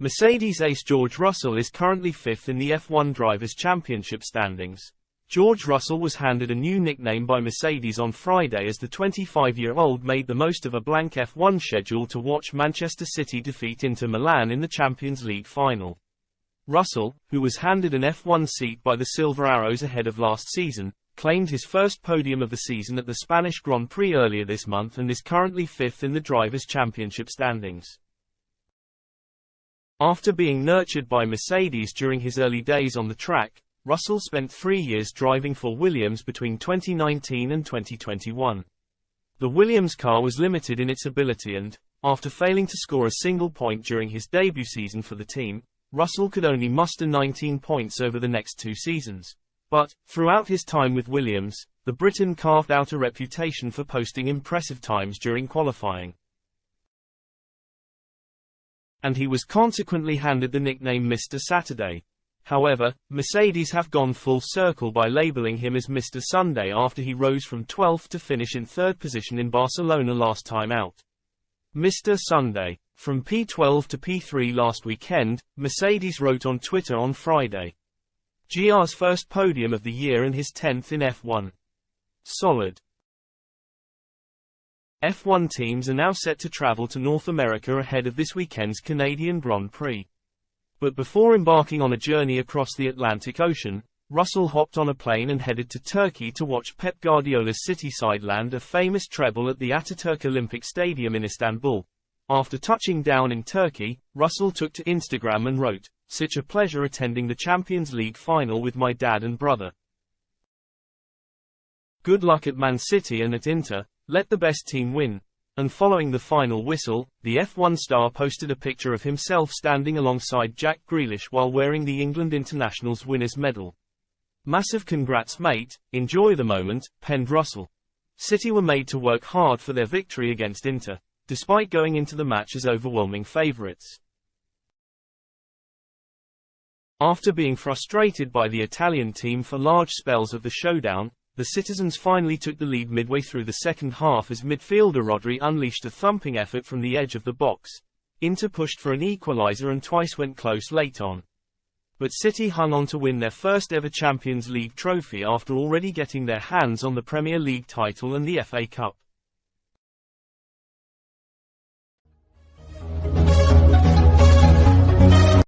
Mercedes ace George Russell is currently fifth in the F1 Drivers' Championship standings. George Russell was handed a new nickname by Mercedes on Friday as the 25-year-old made the most of a blank F1 schedule to watch Manchester City defeat Inter Milan in the Champions League final. Russell, who was handed an F1 seat by the Silver Arrows ahead of last season, claimed his first podium of the season at the Spanish Grand Prix earlier this month and is currently fifth in the Drivers' Championship standings. After being nurtured by Mercedes during his early days on the track, Russell spent 3 years driving for Williams between 2019 and 2021. The Williams car was limited in its ability and, after failing to score a single point during his debut season for the team, Russell could only muster 19 points over the next 2 seasons. But, throughout his time with Williams, the Briton carved out a reputation for posting impressive times during qualifying. And he was consequently handed the nickname Mr. Saturday. However, Mercedes have gone full circle by labeling him as Mr. Sunday after he rose from 12th to finish in 3rd position in Barcelona last time out. Mr. Sunday. From P12 to P3 last weekend, Mercedes wrote on Twitter on Friday. GR's first podium of the year and his 10th in F1. Solid. F1 teams are now set to travel to North America ahead of this weekend's Canadian Grand Prix. But before embarking on a journey across the Atlantic Ocean, Russell hopped on a plane and headed to Turkey to watch Pep Guardiola's City side land a famous treble at the Ataturk Olympic Stadium in Istanbul. After touching down in Turkey, Russell took to Instagram and wrote, "Such a pleasure attending the Champions League final with my dad and brother. Good luck at Man City and at Inter. Let the best team win." And following the final whistle, the F1 star posted a picture of himself standing alongside Jack Grealish while wearing the England Internationals winners' medal. "Massive congrats mate, enjoy the moment," penned Russell. City were made to work hard for their victory against Inter, despite going into the match as overwhelming favourites. After being frustrated by the Italian team for large spells of the showdown, the citizens finally took the lead midway through the second half as midfielder Rodri unleashed a thumping effort from the edge of the box. Inter pushed for an equaliser and twice went close late on. But City hung on to win their first ever Champions League trophy after already getting their hands on the Premier League title and the FA Cup.